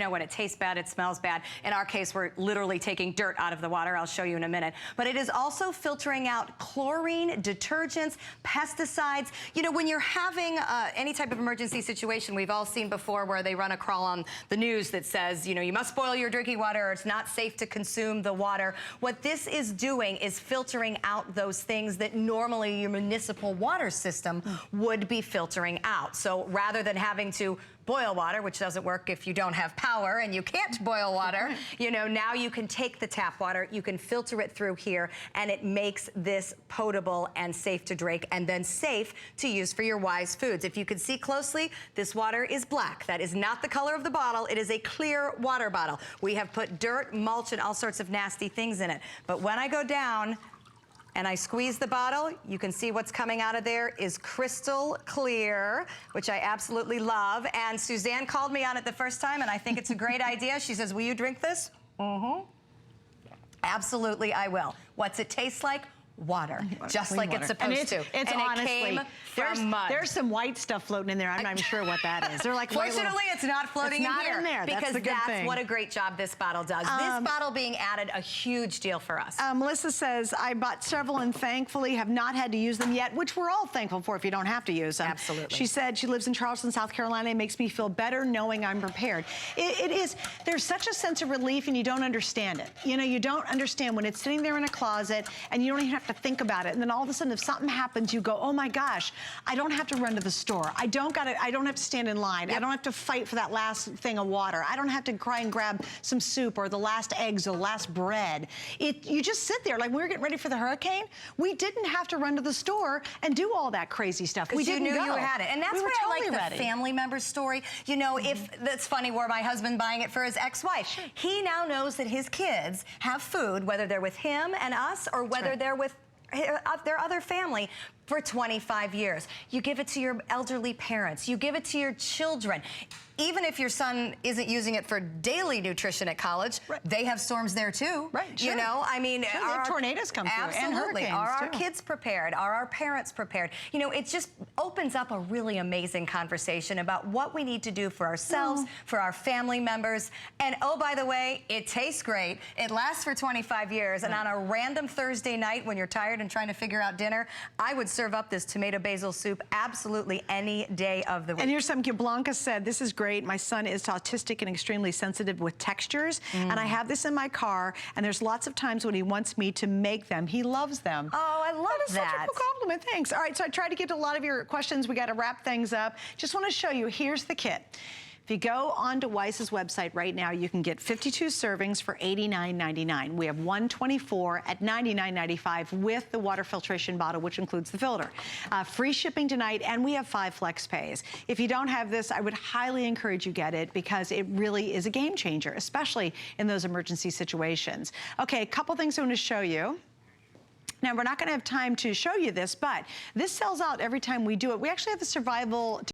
know, when it tastes bad, it smells bad. In our case, we're literally taking dirt out of the water. I'll show you in a minute. But it is also filtering out chlorine, detergents, pesticides. You know, when you're having any type of emergency situation, we've all seen before where they run a crawl on the news that says, you know, you must boil your drinking water or it's not safe to consume the water. What this is doing is filtering out those things that normally your municipal water system would be filtering out. So rather than having to boil water, which doesn't work if you don't have power and you can't boil water, you know, now you can take the tap water, you can filter it through here, and it makes this potable and safe to drink, and then safe to use for your Wise foods. If you can see closely, this water is black. That is not the color of the bottle. It is a clear water bottle. We have put dirt, mulch, and all sorts of nasty things in it. But when I go down and I squeeze the bottle, you can see what's coming out of there is crystal clear, which I absolutely love. And Suzanne called me on it the first time, and I think it's a great idea. She says, will you drink this? Absolutely, I will. What's it taste like? Water, just like it's supposed to. It's and honestly, it came from mud. There's some white stuff floating in there. I'm not even sure what that is. They're like fortunately, it's not floating in here. In there. Because that's what a great job this bottle does. This bottle being added, a huge deal for us. Melissa says, I bought several and thankfully have not had to use them yet, which we're all thankful for if you don't have to use them. Absolutely. She said she lives in Charleston, South Carolina. It makes me feel better knowing I'm prepared. It is, there's such a sense of relief and you don't understand it. You know, you don't understand when it's sitting there in a closet and you don't even have to think about it. And then all of a sudden, if something happens, you go, oh my gosh, I don't have to run to the store. I don't have to stand in line. Yep. I don't have to fight for that last thing of water. I don't have to try and grab some soup or the last eggs or the last bread. You just sit there. Like when we were getting ready for the hurricane, we didn't have to run to the store and do all that crazy stuff. We didn't knew go. You had it. And that's where totally I like the family member story. You know, if that's funny where my husband buying it for his ex-wife. Sure. He now knows that his kids have food, whether they're with him and us or whether they're with their other family for 25 years. You give it to your elderly parents. You give it to your children. Even if your son isn't using it for daily nutrition at college, they have storms there too. Right, sure. You know, I mean, sure, are tornadoes come through and hurricanes Are our kids prepared? Are our parents prepared? You know, it just opens up a really amazing conversation about what we need to do for ourselves, for our family members. And oh, by the way, it tastes great. It lasts for 25 years. And on a random Thursday night when you're tired and trying to figure out dinner, I would serve up this tomato basil soup absolutely any day of the week. And here's something Blanca said, this is great. My son is autistic and extremely sensitive with textures, and I have this in my car, and there's lots of times when he wants me to make them. He loves them. Oh, I love that. That is such a cool compliment. Thanks. All right, so I tried to get to a lot of your questions. We got to wrap things up. Just want to show you, here's the kit. If you go onto Weiss's website right now, you can get 52 servings for $89.99. We have 124 at $99.95 with the water filtration bottle, which includes the filter. Free shipping tonight, and we have 5 flex pays. If you don't have this, I would highly encourage you get it because it really is a game changer, especially in those emergency situations. Okay, a couple things I want to show you. Now, we're not going to have time to show you this, but this sells out every time we do it. We actually have the survival